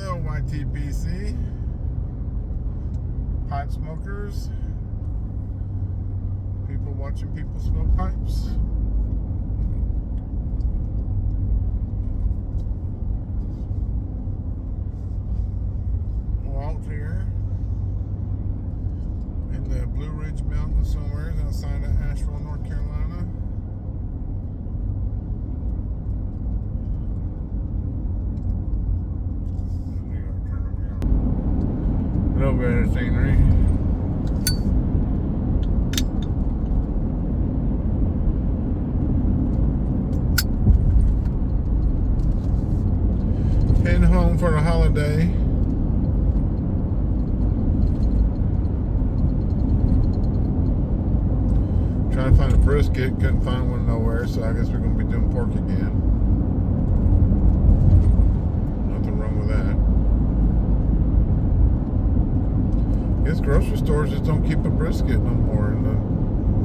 Hello, YTPC. Pipe smokers. People watching people smoke pipes. Walt here in the Blue Ridge Mountains somewhere outside of Asheville, North Carolina. A little bit of scenery. Heading home for the holiday. Trying to find a brisket, couldn't find one nowhere, so I guess we're going to be doing pork again. Nothing wrong with that. I guess grocery stores just don't keep a brisket no more in the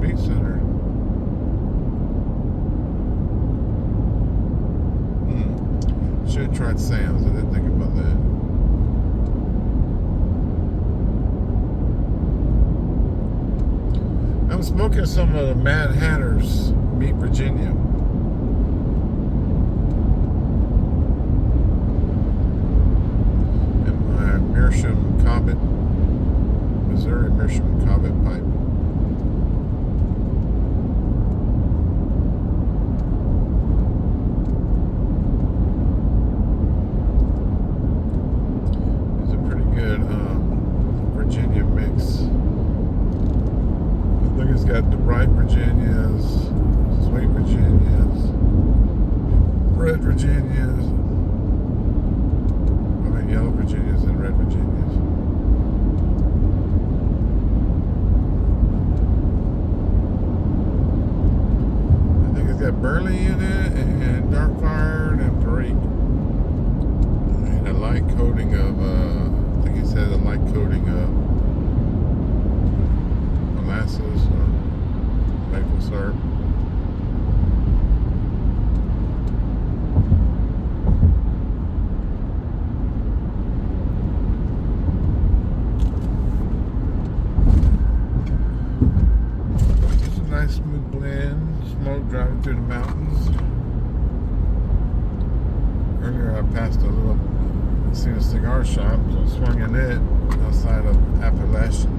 meat center. Should have tried Sam's. I didn't think about that. I'm smoking some of the MadHatters Meat Virginia. And my Meerschaum Cobbett, Missouri Meerschaum Cobbett pipe. It's a pretty good Virginia mix. Look, it's got the bright Virginias, sweet Virginias, red Virginias, yellow Virginias and red Virginias. I think it's got burley in it, and dark fired, and perique. And a light coating of, I think he said a light coating of molasses or maple syrup. It's a nice smooth blend. Smoke driving through the mountains. Earlier I passed seen a cigar shop, so I swung in it outside of Appalachian.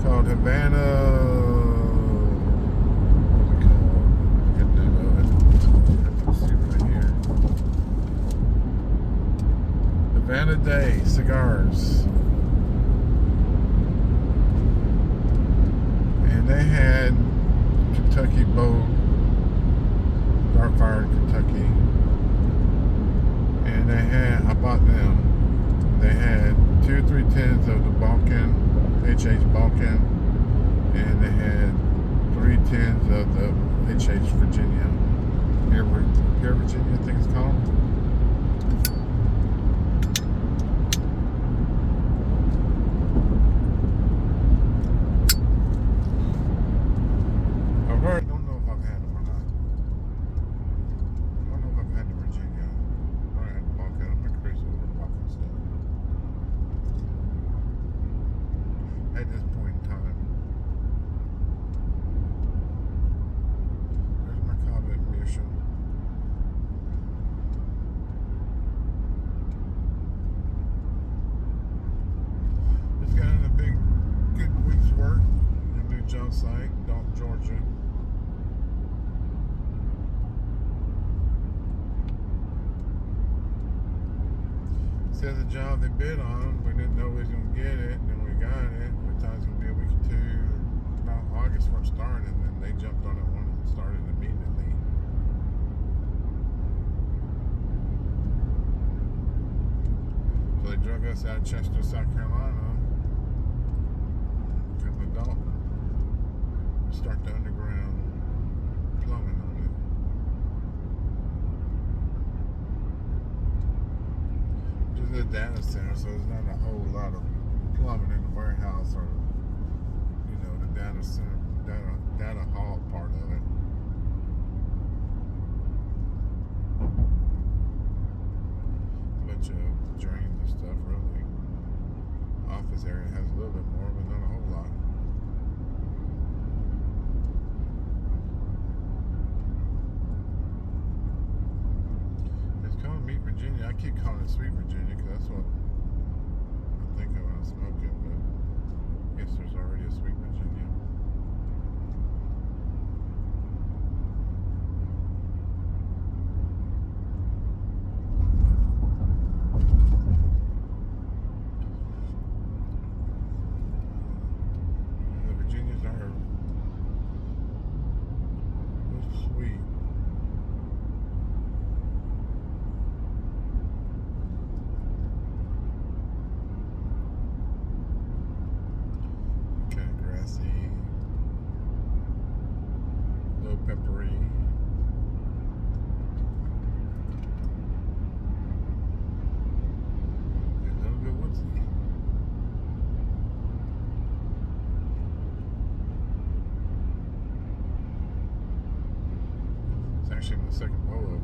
Called Havana. What's it called? I forget the name of it. Let's see right here. Havana Day Cigars. And they had Kentucky Bow, dark fired Kentucky. And they had, I bought them. They had 2 or 3 tins of the Balkan, HH Balkan, and they had 3 tins of the HH Virginia, Pure Virginia, I think it's called. I've heard, don't know if I've had them or not. I don't know if I've had the Virginia. I had the Balkan. I'm not crazy over Balkan stuff at this point in time. There's my Cobbett Meerschaum. Just got in a good week's work. A new job site, Dalton, Georgia. Says the job they bid on, we didn't know we was gonna get it, and then we got it. We thought it was gonna be a week or 2, about August for it started, and then they jumped on it one and started immediately. So they drug us out of Chester, South Carolina, come to Dalton, and start the underground plumbing on it. It's a data center, so there's not a whole lot of plumbing in the warehouse or, the data center, data hall part of it. bunch of drains and stuff, really. Office area has a little bit more, but not a whole lot. It's called Meat Virginia. I keep calling it Sweet Virginia because that's what I think of when I smoke it, but I guess there's already a Sweet Virginia. Peppery. A little bit woodsy. It's actually in the second bowl of it.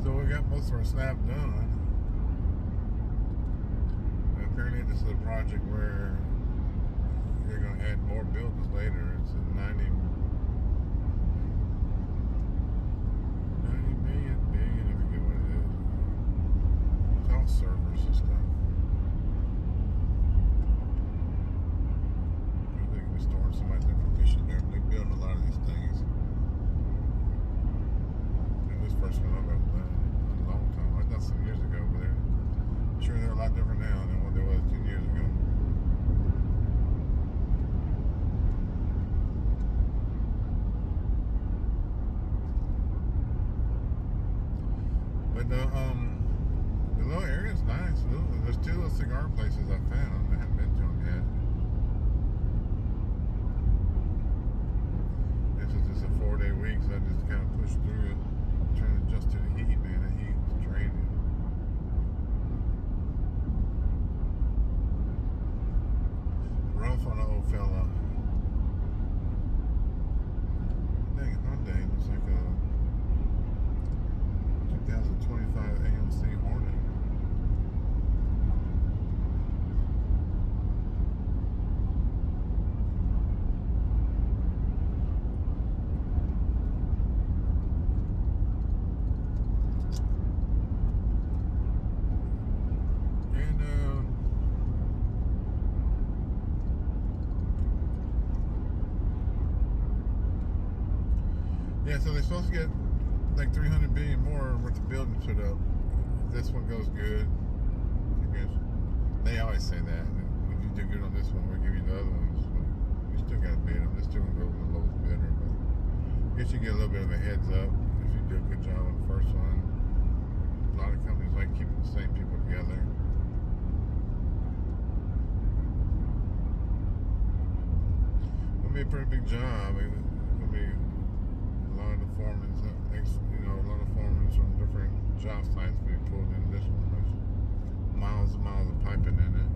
So we got most of our slab done. And apparently this is a project where they're going to add more buildings later. It's a 90 million, I forget what it is. It's all servers and stuff. They're going to be storing somebody's information there. They're building a lot of these things. And this first one I've done a long time. I done some years ago, but I'm sure they're a lot different now than what they was 10 years ago. But the little area's nice. There's two little cigar places I found. I haven't been to them yet. This is just a 4-day week, so I just kind of pushed through it, trying to adjust to the heat, man. The heat is draining. Rough on the old fella. Dang, Hyundai looks like a 2025 AMC Hornet. Yeah, so they're supposed to get like 300 billion more worth of buildings put up. If this one goes good, I guess they always say that. If you do good on this one, we'll give you the other ones. But you still got to bid them. This still gonna go with the lowest bidder. But I guess you get a little bit of a heads up if you do a good job on the first one. A lot of companies like keeping the same people together. It'll be a pretty big job. It's gonna be a lot of the foremen, a lot of foremen from different job sites being pulled in this one. There's miles and miles of piping in it.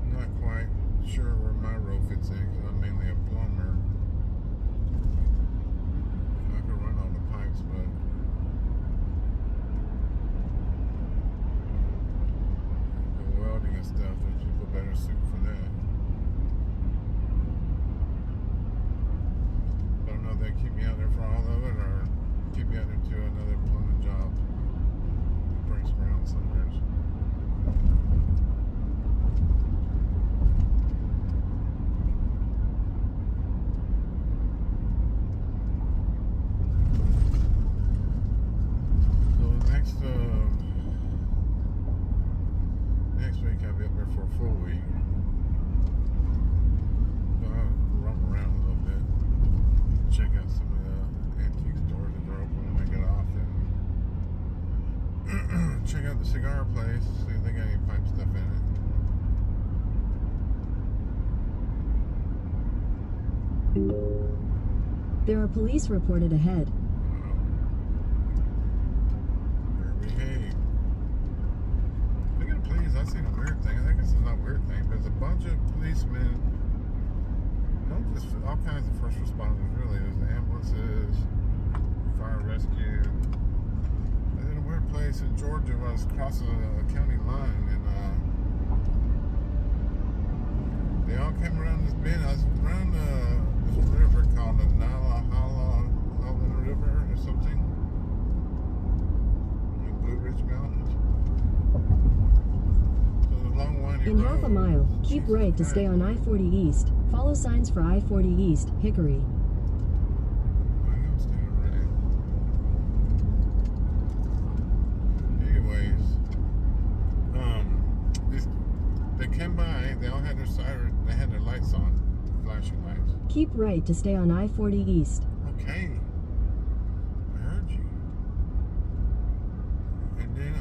I'm not quite sure where my role fits in because I'm mainly a plumber. I can run all the pipes, but welding and stuff, there's people better suited for that. I don't know if they keep me out there for all of it or keep me out there to another plumbing job. Breaks ground somewhere. Next week I'll be up there for a full week. So I'll roam around a little bit, check out some of the antique stores that are open when I get off, and check out the cigar place, see if they got any pipe stuff in it. There are police reported ahead. weird thing. There's a bunch of policemen, not just all kinds of first responders, really. There's ambulances, fire rescue. And in a weird place in Georgia, where I was crossing a county line, and they all came around this bend. I was around this river called the Nalahala River or something. The Blue Ridge Mountains. So the long winding In road. half a mile, keep right to stay on I-40 East. Follow signs for I-40 East, Hickory. I am staying right. Anyways, they came by. They all had their siren. They had their lights on, flashing lights. Keep right to stay on I-40 East. Okay, I heard you. And then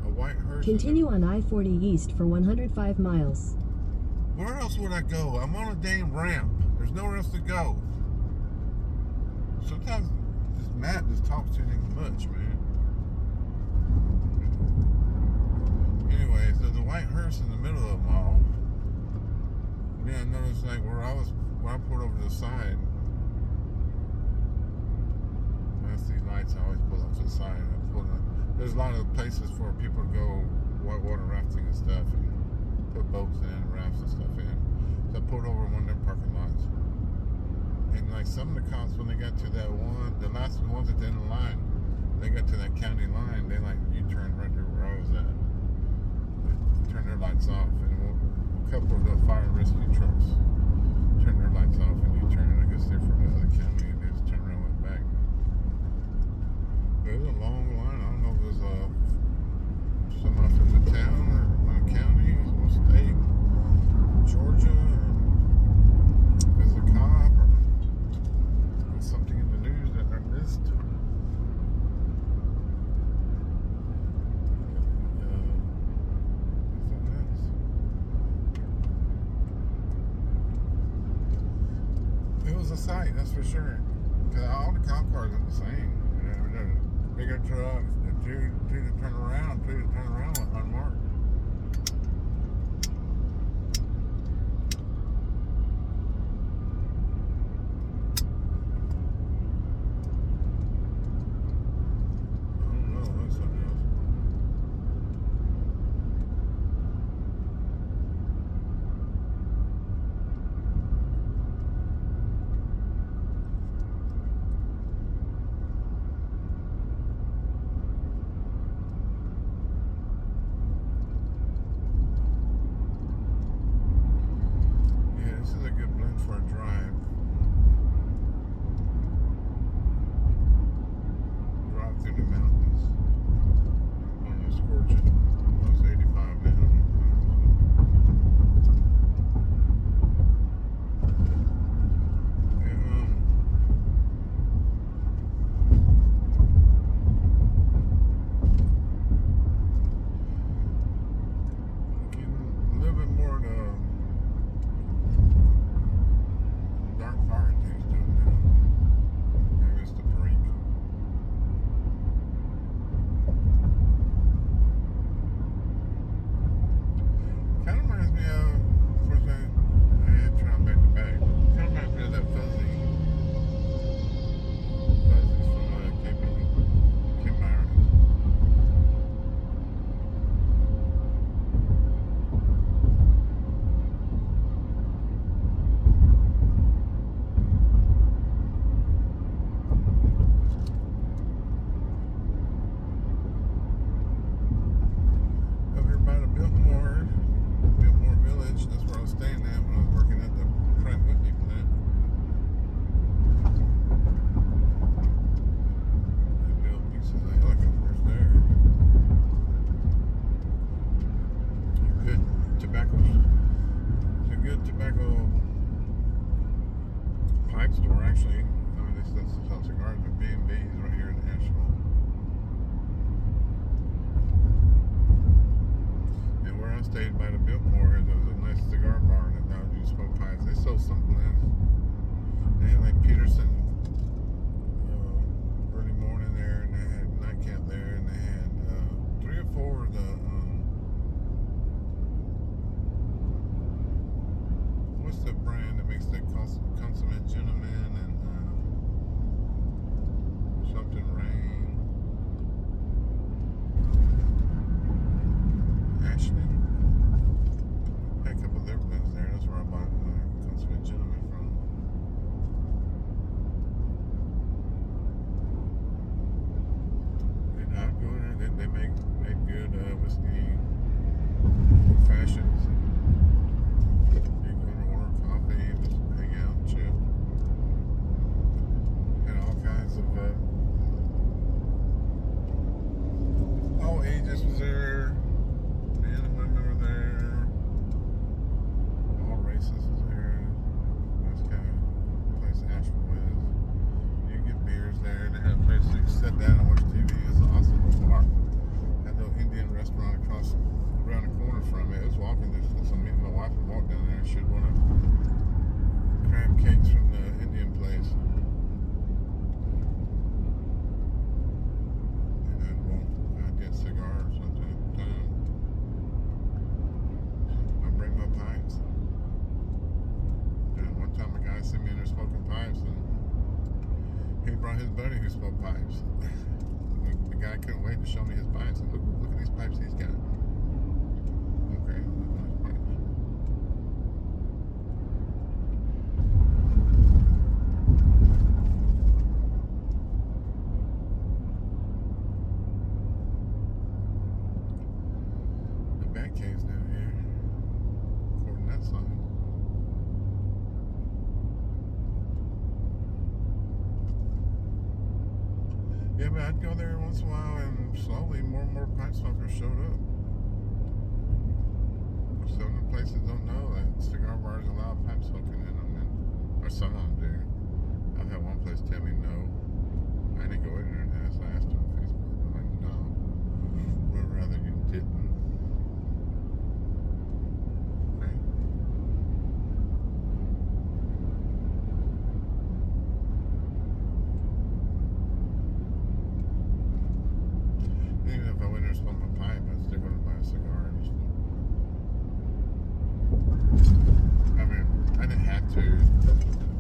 a white hearse. Continue on I-40 East for 105 miles. Where else would I go? I'm on a dang ramp. There's nowhere else to go. Sometimes this map just talks too dang much, man. Anyways, there's a white hearse in the middle of them all. Then I noticed, like, when I pulled over to the side, when I see lights, I always pull up to the side. There's a lot of places for people to go whitewater rafting and stuff, and put boats in, rafts and stuff in. So I pulled over one of their parking lots. And like some of the cops, when they got to that one, the last ones at the end of the line, they got to that county line, they like U-turned right there where I was at. They turned their lights off, and a couple of the fire and rescue trucks turned their lights off and U-turned. I guess they're from the other county, and they just turned around and went back. There's a long line. I don't know if it was someone from the town or one county or one state, Georgia, or if it's a cop or something in the news that I missed. Something else. It was a sight, that's for sure. Because all the cop cars are the same. They're bigger trucks, two to turn around unmarked. I don't know, that's something else. make good whiskey fashions. You can go to order coffee and just hang out and chill. And all kinds of all ages was there. Men and women were there. All races was there. That's kind of the place Asheville is. You get beers there, and they had a place to sit down and watch TV. It's an awesome little bar. Had a little Indian restaurant around the corner from it. It was walking distance. So me and my wife would walk down there and she'd want to crab cakes from the Indian place. I'd get cigars sometime. I'd bring my pipes. And one time a guy sent me in there smoking pipes, and he brought his buddy who smoked pipes. The guy couldn't wait to show me his pipes. And look at these pipes he's got. Okay, nice pipes. Caves down here, according to that sign. Yeah, but I'd go there once in a while, and slowly more and more pipe smokers showed up. Some of the places don't know that cigar bars allow pipe smoking in them, or some of them do. I've had one place tell me no. I didn't go in there and ask. I asked them on Facebook. They're like, no, we'd rather you didn't. Even if I went there and smoked my pipe, I'd still go to buy a cigar. I mean, I didn't have to.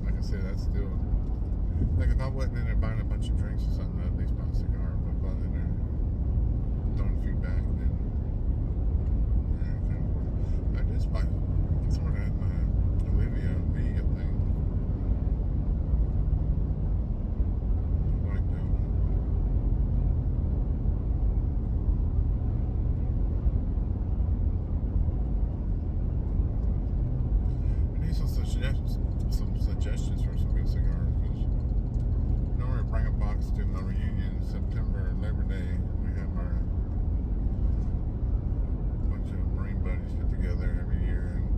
Like I said, that's still. Like if I wasn't in there buying a bunch of drinks or something, I'd at least buy a cigar. But if I was in there throwing a few back, then. Yeah, kind of. I just buy. Sort of had my Olivia V, I think. I like that one. Some suggestions for some good cigars, because normally I bring a box to my reunion in September, Labor Day. We have our bunch of Marine buddies get together every year, and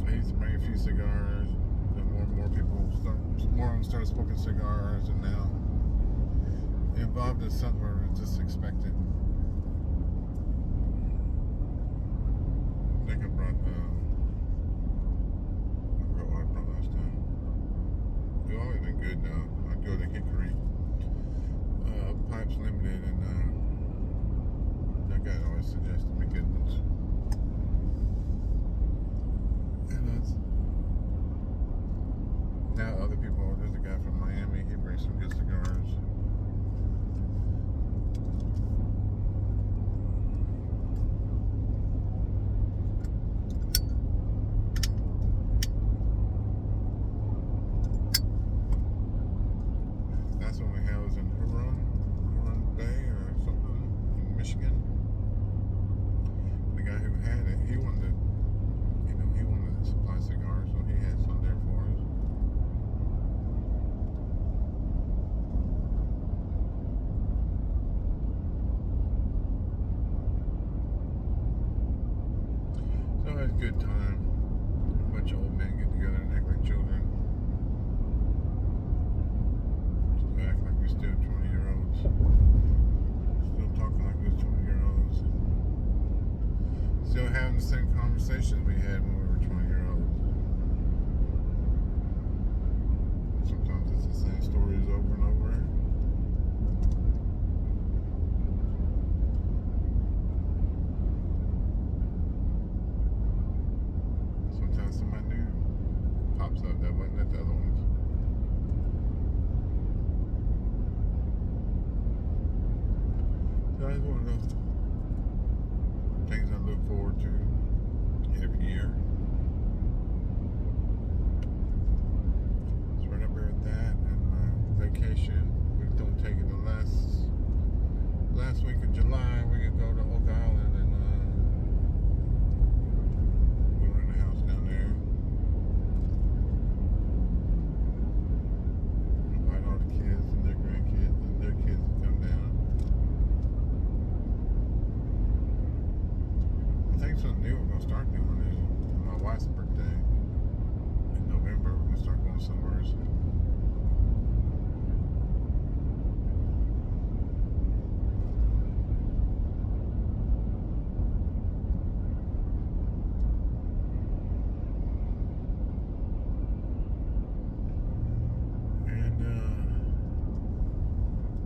I used to bring a few cigars, and more and more people started smoking cigars, and now involved in something where it's just expected. I think I brought, I forgot what I brought last time. They've always been good though. I'd go to Hickory Pipes Limited, and that guy always suggested me good ones. And that's, now other people, there's a guy from Miami, he brings some good cigars. That's when we had was in Huron Bay or something in Michigan. The guy who had it, he wanted to, he wanted to supply cigars, so he had some there for us. So it was a good time. A bunch of old men get together and act like children. Act like we're still 20-year-olds. Still talking like we're 20-year-olds. Still having the same conversations we had when we were 20-year-olds. Sometimes it's the same stories over and over. Sometimes somebody new pops up that wasn't at the other ones. So it's one of those things I look forward to every year. gonna start doing is my wife's birthday in November. We're gonna start going somewhere.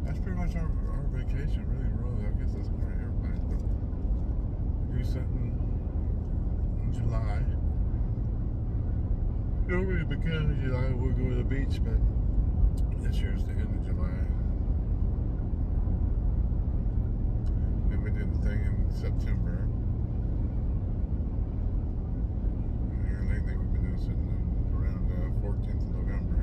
That's pretty much our vacation, really. I guess that's more everybody. But we do something in July. Normally at the beginning of July we'll go to the beach, but this year's the end of July. Then we did the thing in September. And lately we've been doing something around 14th of November.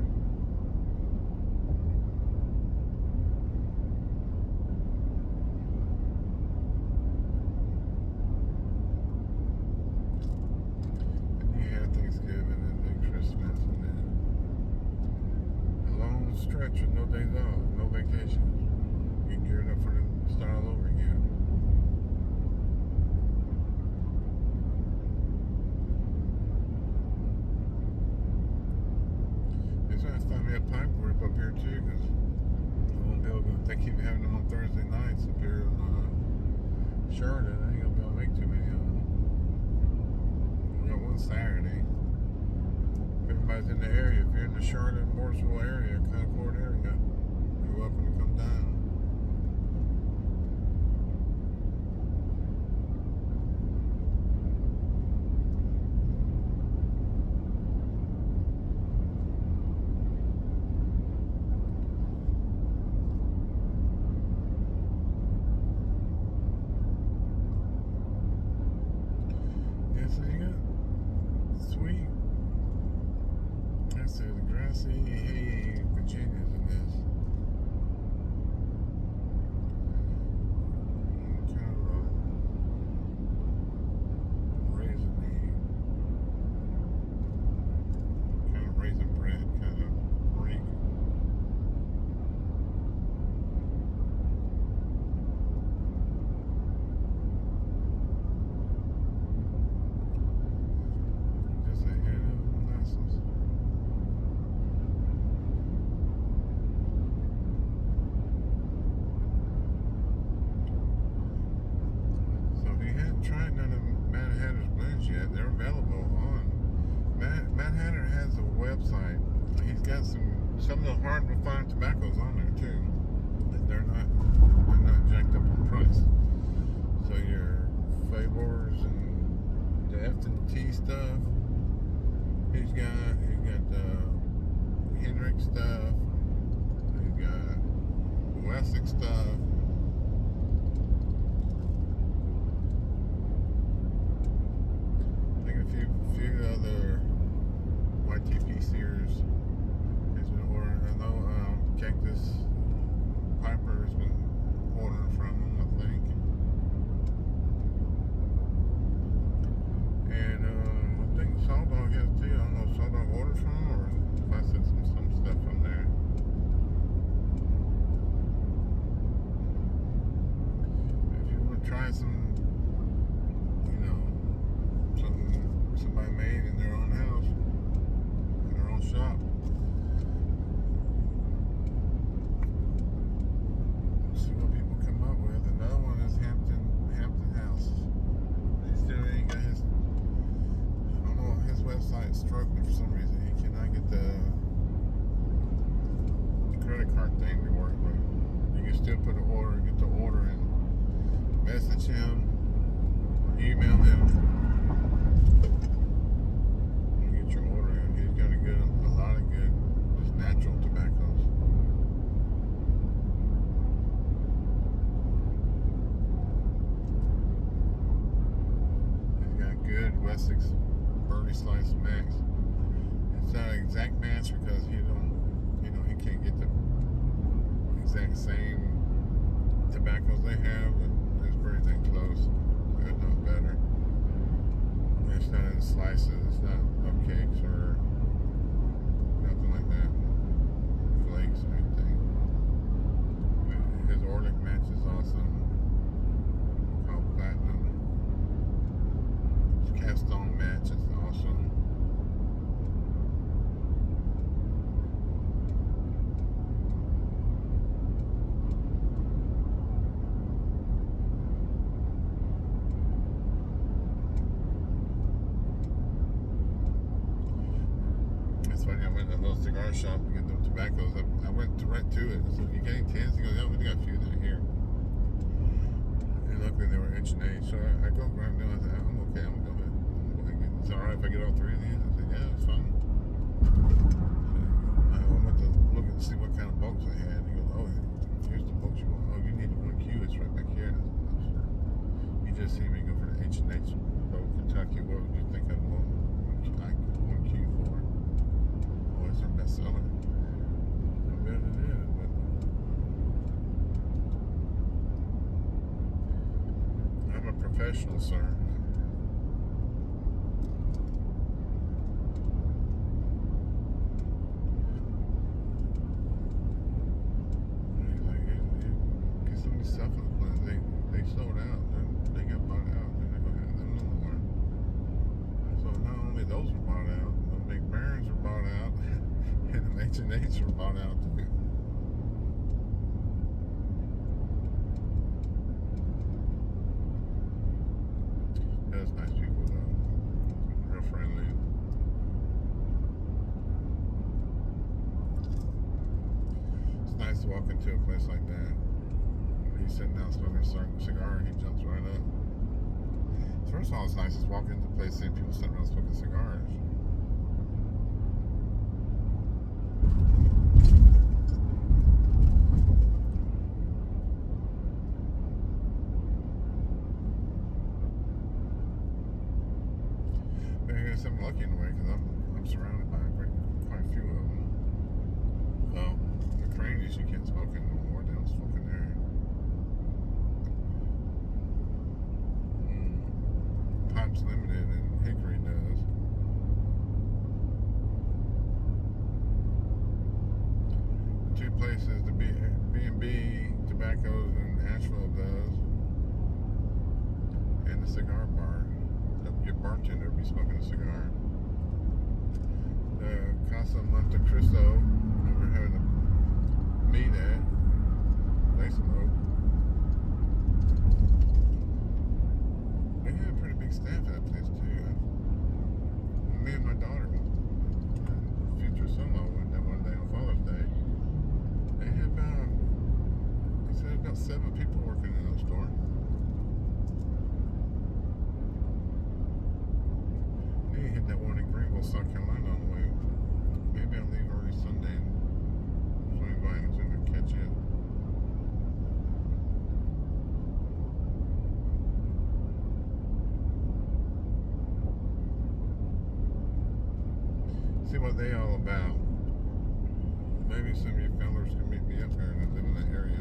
Thanksgiving and then Christmas and then a long stretch with no days off, no vacation. Get geared up for the start all over again. It's nice to find me a pipe work up here too, because I won't be able to. They keep having them on Thursday nights up here in Charlotte. I ain't gonna be able to make too many of them. We got one Saturday. Everybody's in the area. If you're in the Charlotte, Morrisville area, Concord area, you're welcome to come down. Yeah, so you got sweet. The grassy, hey, Virginia's in this. Kind of raisin bread, kind of break. Just a head of molasses. Tried none of MadHatters blends yet. They're available on MadHatter has a website. He's got some of the hard refined tobaccos on there too. They're not jacked up on price. So your Favors and the F&T stuff. He's got the Hendrick stuff. He's got Wessex stuff. Few other YTP series has been ordering. I know Cactus Piper has been ordering from them, I think. And I think Sawdog has too. I don't know if Sawdog ordered from them or if I sent some stuff from there. If you want to try some, something somebody made in their own house, in their own shop. Let's see what people come up with. Another one is Hampton House. He still ain't got his. I don't know. His website is struggling for some reason. He cannot get the credit card thing to work. But you can still put an order, get the order, and message him, email him. Your order in. He's got a lot of good, just natural tobaccos. He's got good Wessex Burley Slice Max. It's not an exact match because he can't get the exact same tobaccos they have, but it's pretty dang close. Good enough better. It's not in slices, it's not cupcakes or nothing like that. Flakes or anything. His Orlick match is awesome. Called Platinum. His Capstone match is awesome. It's funny, I went to a little cigar shop to get them tobaccos. I went right to it. So you getting 10s? He goes, yeah, we got a few down here. And luckily they were H&H. So I go grab them. I said, I'm okay. I'm gonna go ahead. It's alright if I get all three of these? I said, yeah, it's fine. So I went to look and see what kind of bulks I had. He goes, oh, here's the bulks you want. Oh, you need the 1Q. It's right back here. I said, oh, sure. You just see me go for the H&H boat, Kentucky. What would you think I'd want 1Q for? Oh, it's our best seller. I bet it is, but I'm a professional, sir. Get some of these stuff in the plans. They sold out. They got bought out. They're not gonna have them no more. So not only those were bought out, the McBarons were bought out, and the H&H were bought out too. That's nice people though. Real friendly. It's nice to walk into a place like that. He's sitting down smoking a cigar and he jumps right up. First of all, it's nice to walk into a place seeing people sitting around smoking cigars. I guess I'm lucky in a way because I'm surrounded by quite a few of them. The Cranes you can't smoke in no more. They don't smoke in there. Pipes Limited and Hickory does. Two places, the B&B Tobaccos in Asheville does, and the cigar bar. Your bartender will be smoking a cigar. The Casa Monte Cristo that we're having a meet at, they smoke. They had a pretty big staff at that place too. Me and my daughter, future son-in-law, went there one day on Father's Day. They had they said about 7 people working in the store. Need to hit that one in Greenville, South Carolina on the way. Maybe I'll leave early Sunday and swing by and see if I can catch it. See what they all about. Maybe some of you fellas can meet me up here and I live in that area.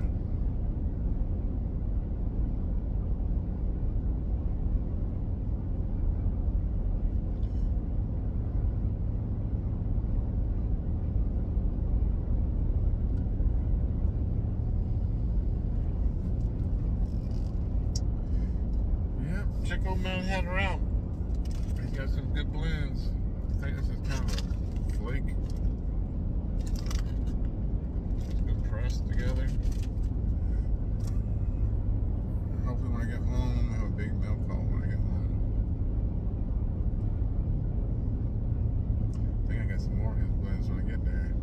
Check old MadHatters out. He's got some good blends. I think this is kind of a flake. It's been pressed together. Hopefully when I get home, I have a big mail call when I get home. I think I got some more of his blends when I get there.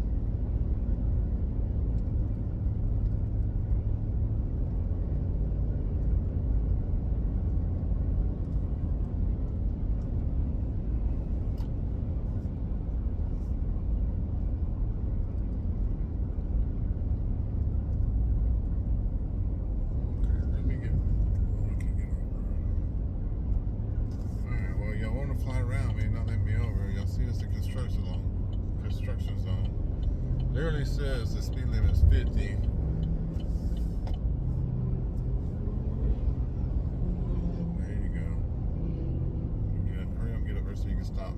Fly around me, not let me over. Y'all see it's a construction zone. Literally says the speed limit is 50. There you go. Hurry up, get over so you can stop.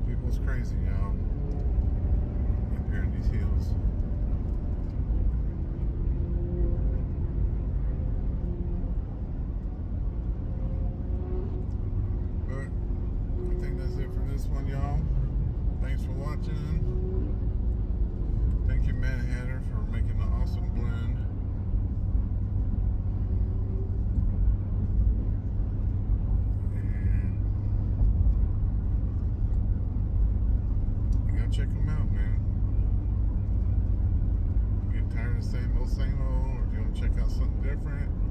People's crazy, y'all. Up here in these hills. the same old, or if you want to check out something different,